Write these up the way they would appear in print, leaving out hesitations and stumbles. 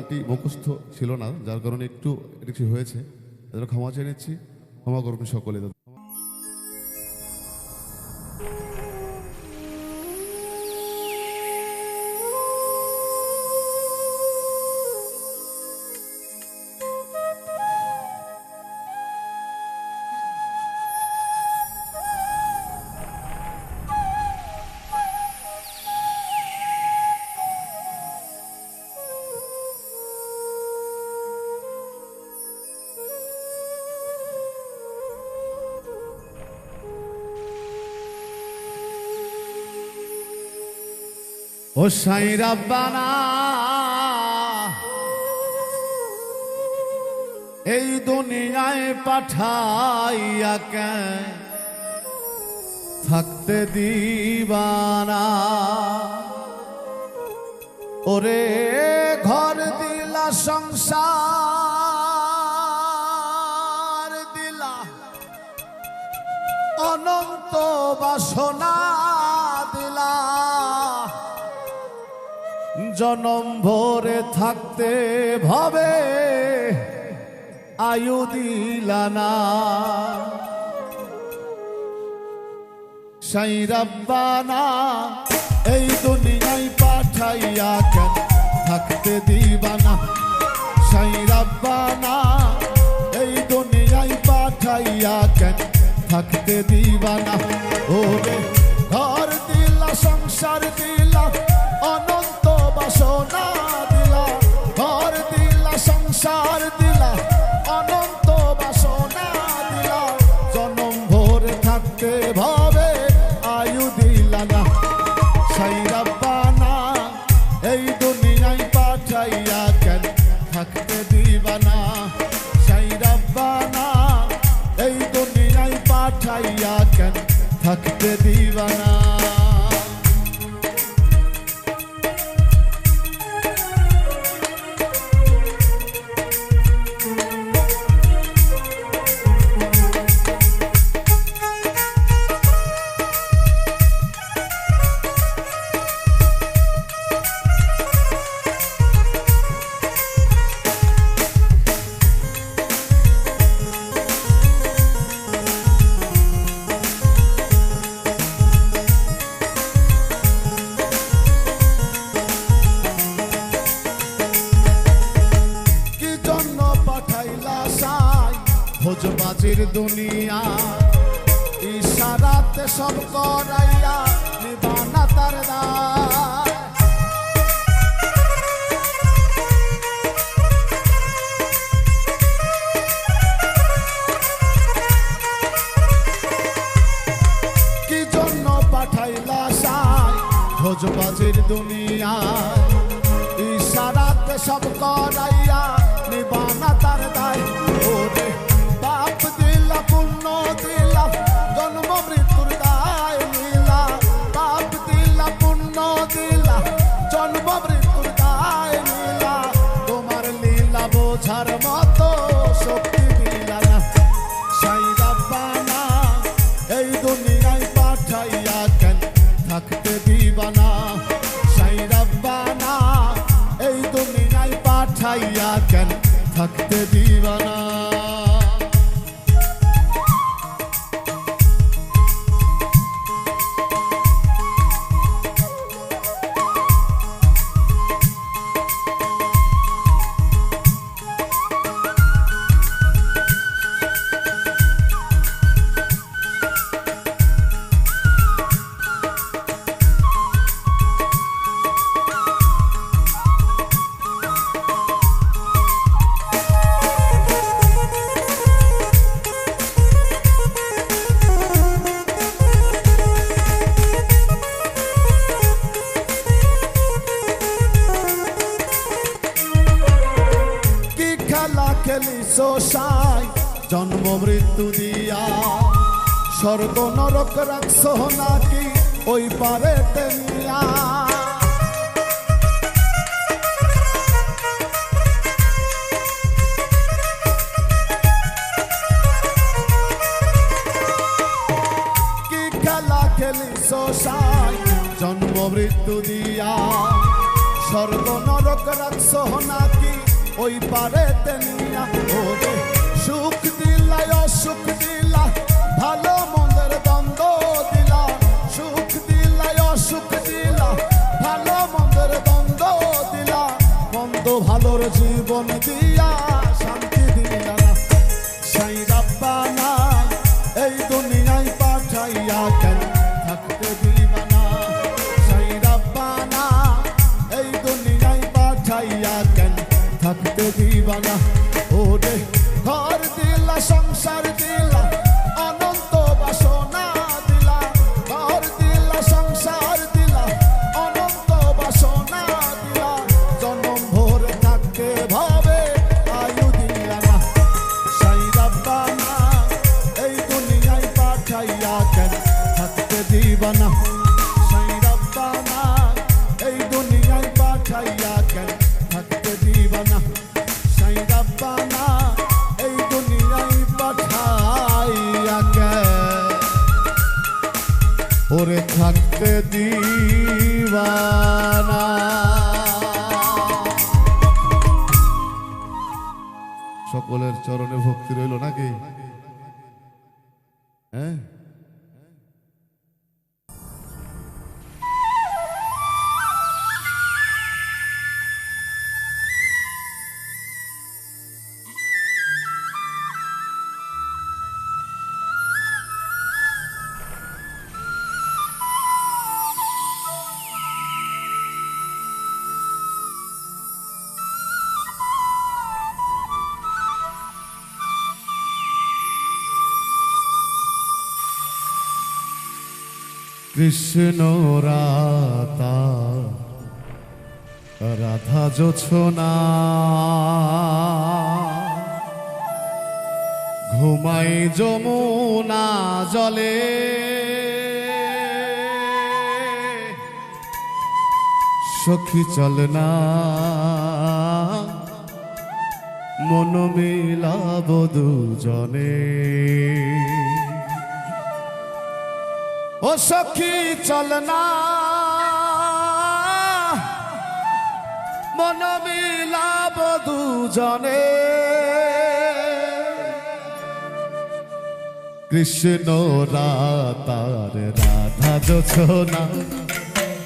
গানটি মুখস্থ ছিল না, যার কারণে একটু কিছু হয়েছে, এজন্য ক্ষমা চেয়ে নিচ্ছি। ক্ষমা করবেন সকলে। ও সাই রাব্বানা, এই দুনিয়ায় পাঠাইয়া কেন থাকতে দিবানা। ওরে ঘর দিলা, সংসার দিলা, অনন্ত বাসনা দিলা, জনম ভরে থাকতে ভবে আয়ু দিলানা। সাই রাব্বানা, এই দুনিয়ায় পাঠাইয়া কেন থাকতে দিবানা। সাই রাব্বানা, এই দুনিয়ায় পাঠাইয়া কেন থাকতে দিবানা। ওরে ঘর দিলা, সংসার দিলা, অনন্ত বাসনা দিলা, ঘর দিলা, সংসার দিলা, অনন্ত বাসনা দিলা, জনম ভরে থাকতে ভাবে আয়ু দিলা না। সাই রাব্বানা, এই দুনিয়ায় পাঠাইয়া কেন থাকতে দিবানা। সাই রাব্বানা, এই দুনিয়ায় পাঠাইয়া কেন থাকতে দিবানা। ভোজবাজির দুনিয়া, ইশারাতে সব করাইয়া নিবানা তার দায়। কি জন্য পাঠাইলা সাই ভোজবাজির দুনিয়া, ইশারাতে সব করাইয়া নিবানা তার দায়। ওরে বাপ দিলা, পুণ্য দিলা, জন্ম মৃত্যুর দায় লীলা। বাপ দিলা, পুণ্য দিলা, জন্ম মৃত্যুর দায় লীলা। তোমার লীলা বোঝার মতো শক্তি দিলা না। সাই রাব্বানা, এই দুনিয়ায় পাঠাইয়া কেন থাকতে দিবানা। সাই রাব্বানা, এই দুনিয়ায় পাঠাইয়া কেন থাকতে দিবানা। খেলিছো সাই জন্ম মৃত্যু দিয়া, স্বর্গ নরক রাখছো নাকি ওই পারে তেমিয়া। কি খেলা খেলিছো সাই জন্ম মৃত্যু দিয়া, স্বর্গ নরক রাখছ নাকি ওই পারেতে নিয়া ওরে সুখ দিলা অসুখ দিলা ভালো মন্দের দ্বন্দ্ব দিলা সুখ দিলা অসুখ দিলা ভালো মন্দের দ্বন্দ্ব দিলা মন্দ ভালোর জীবন দিয়া শান্তি দিলা না সাই রাব্বানা এই দুনিয়ায় পাঠাইয়া কেন থাকতে দিবা না সাই রাব্বানা এই দুনিয়ায় পাঠাইয়া কেন থাকতে দিবা না ওরে ঘর দিলা সংসার দিলা অনন্ত বাসনা দিলা ঘর দিলা সংসার দিলা অনন্ত বাসনা দিলা জনম ভোর থাকতে ভাবে আয়ু দিলা না সাই রাব্বানা এই দুনিয়ায় পাঠাইয়া কেন থাকতে দিবা না সাই রাব্বানা এই দুনিয়ায় পাঠাইয়া কেন থাকতে দিবা না সাই রাব্বানা এই দুনিয়ায় পাঠাইয়া কেন ওরে থাকতে দিবা না। সকলের চরণে ভক্তি রইল নাকি? হ্যাঁ, কৃষ্ণ রাতা রাধা জোছনা ঘুমাই যমুনা জলে সখী চল না মন মিলাব দুজনে ও সখী চল না মন মিলাব দুজনে কৃষ্ণ রাতার রাধা জোছনা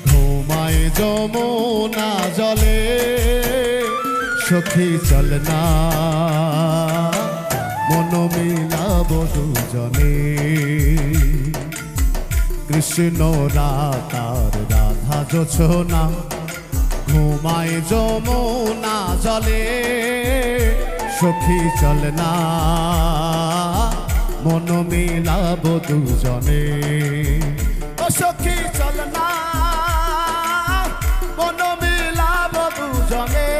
ঘুমায় যমুনা জলে সখী চল না মন মিলাব দুজনে কৃষ্ণ রাতার রাধা জোছনা ঘুমায় যমুনা জলে সখী চল না মন মিলাব দুজনে ও সখী চল না মন মিলাব দুজনে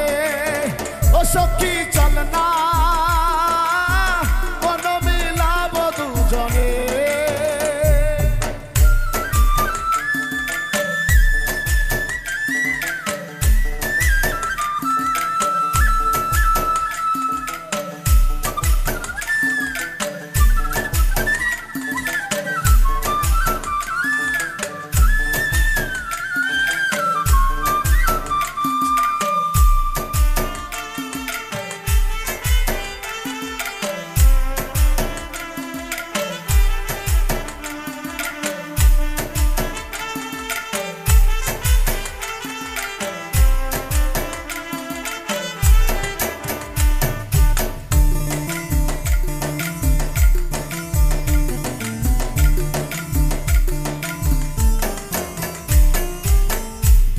ও সখী চল না মন মিলাব দুজনে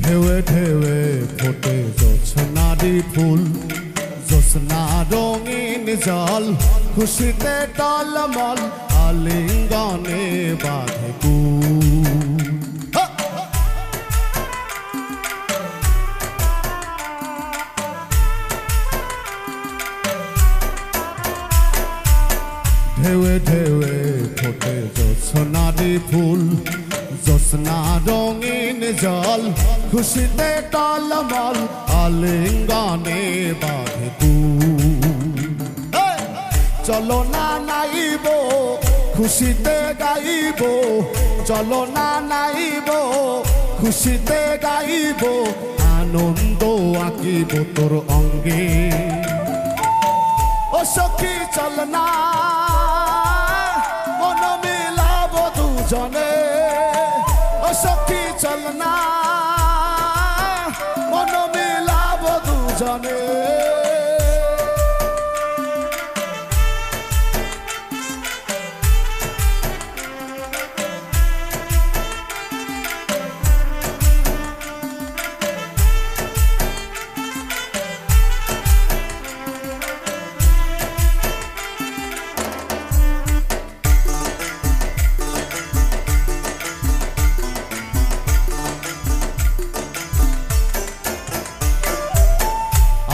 ঢেউয়ে ঢেউয়ে ফোটে জোছনারি ফুল জোছনা রঙিন জল খুশিতে টলমল আলিঙ্গনে বাঁধে কুল ঢেউয়ে ঢেউয়ে ফোটে জোছনারি ফুল জোছনা রঙিন জল খুশিতে টলমল আলিঙ্গনে বাঁধে কুল চলো না নাইব খুশিতে গাইব চলো না নাইব খুশিতে গাইব আনন্দ আঁকিব তোর অঙ্গে ও সখী চল না মন মিলাব দুজনে ও সখী চল না মন মিলাব দুজনে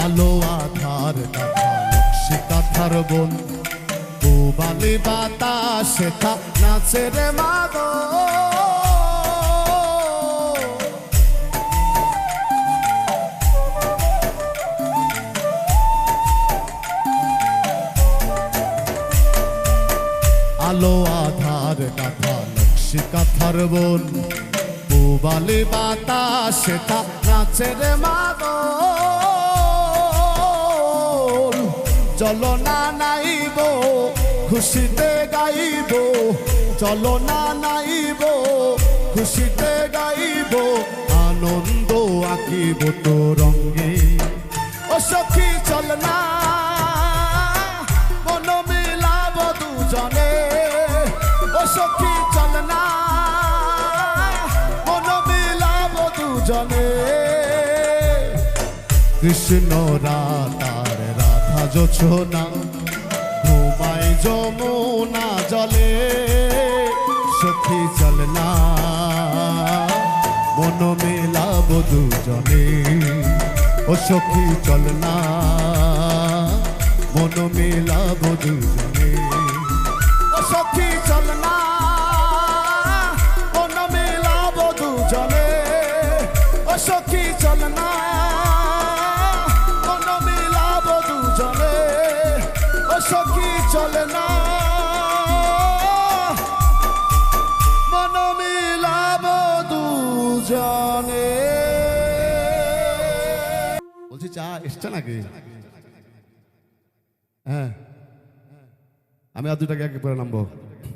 আলো আধার কাঁথা নকশি কাঁথার বন পুবালি বাতাসে থা নাচে রে মাগো আলো আধার কাঁথা নকশি কাঁথার বন পুবালি বাতাসে থা নাচে রে মাগো চলো না নাইব খুশিতে গাইব চলো না নাইব খুশিতে গাইব আনন্দ আঁকিব তো রঙ্গে ও সখী চল না মন মিলাব দুজনে ও সখী চল না মন মিলাব দুজনে কৃষ্ণ রাধার রাধা জোছনা ঘুমাই যমুনা জলে সখী চল না মন মেলাব দুজনে ও সখী চল না মন মেলাব দুজনে ও সখী চল না মন মেলাব দুজনে ও সখী চল না সখী চলে না মন মিলাব দুজনে বলছি চা এসছে নাকি? হ্যাঁ, আমি আর দুটাকে একে পরে নামবো।